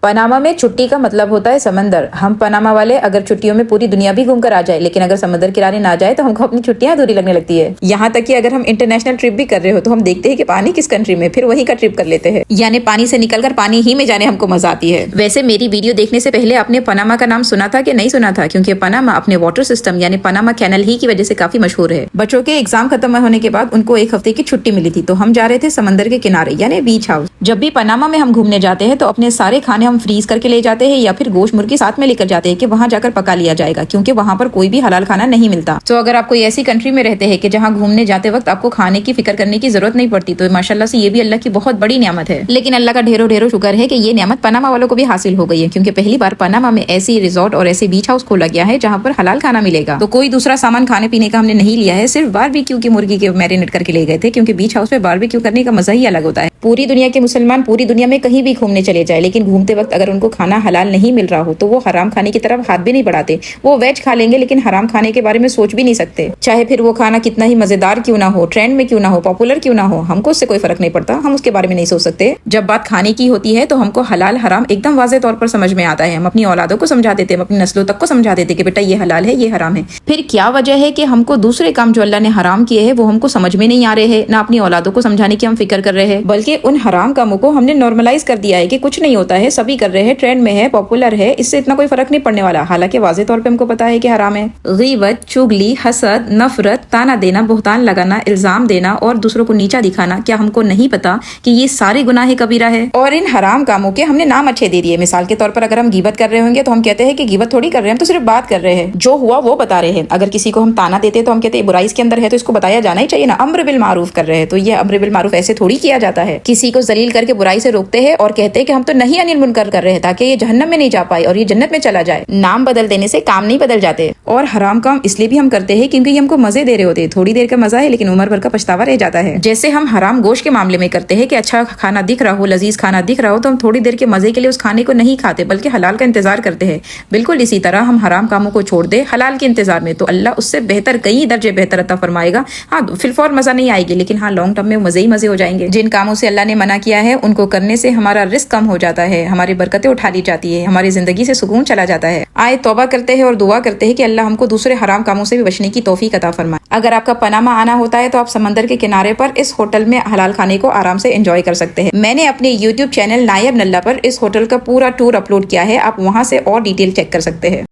Panama में छुट्टी का मतलब होता है समंदर। हम पनामा वाले अगर छुट्टियों में पूरी दुनिया भी घूम कर आ जाए, लेकिन अगर समंदर किनारे ना जाए तो हमको अपनी छुट्टियां अधूरी लगने लगती है। यहाँ तक कि अगर हम इंटरनेशनल ट्रिप भी कर रहे हो तो हम देखते हैं कि पानी किस कंट्री में, फिर वहीं का ट्रिप कर लेते हैं, यानी पानी से निकलकर पानी ही में जाने हमको मजा आती है। वैसे मेरी वीडियो देखने से पहले आपने पनामा का नाम सुना था कि नहीं सुना था? क्योंकि पनामा अपने वाटर सिस्टम यानी पनामा कैनल ही की वजह से काफी मशहूर है। बच्चों के एग्जाम खत्म होने के बाद उनको एक हफ्ते की छुट्टी मिली थी, तो हम जा रहे थे समंदर के किनारे यानी बीच हाउस। जब भी पनामा में हम घूमने जाते हैं तो अपने सारे खाने हम फ्रीज करके ले जाते हैं या फिर गोश्त मुर्गी साथ में लेकर जाते हैं कि वहाँ जाकर पका लिया जाएगा, क्योंकि वहाँ पर कोई भी हलाल खाना नहीं मिलता। तो अगर आप कोई ऐसी कंट्री में रहते हैं कि जहाँ घूमने जाते वक्त आपको खाने की फिक्र करने की जरूरत नहीं पड़ती, तो माशाल्लाह से ये भी अल्लाह की बहुत बड़ी नियामत है। लेकिन अल्लाह का ढेरों ढेरों शुक्र है कि ये नियामत पनामा वालों को भी हासिल हो गई है, क्योंकि पहली बार पनामा में ऐसी रिजॉर्ट और ऐसे बीच हाउस खोला गया है जहाँ पर हलाल खाना मिलेगा। तो कोई दूसरा सामान खाने पीने का हमने नहीं लिया है, सिर्फ बारबेक्यू की मुर्गी के मैरिनेट करके ले गए थे, क्योंकि बीच हाउस में बारबेक्यू करने का मजा ही अलग होता है। पूरी दुनिया के मुसलमान पूरी दुनिया में कहीं भी घूमने चले जाए, लेकिन घूमते वक्त अगर उनको खाना हलाल नहीं मिल रहा हो तो वो हराम खाने की तरफ हाथ भी नहीं बढ़ाते। वो वेज खा लेंगे लेकिन हराम खाने के बारे में सोच भी नहीं सकते, चाहे फिर वो खाना कितना ही मजेदार क्यों ना हो, ट्रेंड में क्यों ना हो, पॉपुलर क्यों ना हो, हमको उससे कोई फर्क नहीं पड़ता, हम उसके बारे में नहीं सोच सकते। जब बात खाने की होती है तो हमको हलाल हराम एकदम वाज़ेह तौर पर समझ में आता है। हम अपनी औलादों को समझा देते हैं, अपनी नस्लों तक को समझा देते कि बेटा ये हलाल है, ये हराम है। फिर क्या वजह है कि हमको दूसरे काम जो अल्लाह ने हराम किए हैं वो हमको समझ में नहीं आ रहे हैं, ना अपनी औलादों को समझाने की हम फिक्र कर रहे हैं, बल्कि उन हराम कामों को हमने नॉर्मलाइज कर दिया है कि कुछ नहीं होता है, सभी कर रहे हैं, ट्रेंड में है, पॉपुलर है, इससे इतना कोई फर्क नहीं पड़ने वाला। हालांकि वाज़ेह तौर पे हमको पता है कि हराम है। गीबत, चुगली, हसद, नफरत, ताना देना, बुहतान लगाना, इल्जाम देना और दूसरों को नीचा दिखाना, क्या हमको नहीं पता कि ये सारे गुनाह कबीरा है? और इन हराम कामों के हमने नाम अच्छे दे दिए। मिसाल के तौर पर अगर हम गीबत कर रहे होंगे तो हम कहते हैं कि गीबत थोड़ी कर रहे हैं, हम तो सिर्फ बात कर रहे हैं, जो हुआ वो बता रहे हैं। अगर किसी को हम ताना देते हैं तो हम कहते हैं बुराई इसके अंदर है तो इसको बताया जाना ही चाहिए ना। अम्र बिल मारूफ कर रहे हैं तो ये अम्र बिल मारूफ ऐसे थोड़ी किया जाता है। किसी को जलील करके बुराई से रोकते हैं और कहते हैं कि हम तो नहीं अनिल मुनकर कर रहे हैं ताकि ये जहन्नम में नहीं जा पाए और ये जन्नत में चला जाए। नाम बदल देने से काम नहीं बदल जाते। और हराम काम इसलिए भी हम करते हैं क्योंकि ये हमको मजे दे रहे होते हैं। थोड़ी देर का मजा है लेकिन उम्र भर का पछतावा रह जाता है। जैसे हम हराम गोश्त के मामले में करते हैं कि अच्छा खाना दिख रहा हो, लजीज खाना दिख रहा हो, तो हम थोड़ी देर के मजे के लिए उस खाने को नहीं खाते बल्कि हलाल का इंतजार करते हैं। बिल्कुल इसी तरह हम हराम कामों को छोड़ दे हलाल के इंतजार में, तो अल्लाह उससे बेहतर कई दर्जे बेहतर अता फरमाएगा। हाँ, फिलफौर मजा नहीं आएगी, लेकिन हाँ लॉन्ग टर्म में मजे ही मजे हो जाएंगे। जिन कामों से अल्लाह ने मना किया है उनको करने से हमारा रिस्क कम हो जाता है, हमारी बरकतें उठा ली जाती है, हमारी जिंदगी से सुकून चला जाता है। आए तौबा करते हैं और दुआ करते हैं कि अल्लाह हमको दूसरे हराम कामों से भी बचने की तौफीक अता फरमाए। अगर आपका पनामा आना होता है तो आप समंदर के किनारे पर इस होटल में हलाल खाने को आराम से एंजॉय कर सकते हैं। मैंने अपने YouTube चैनल नायब नल्ला पर इस होटल का पूरा टूर अपलोड किया है, आप वहां से और डिटेल चेक कर सकते हैं।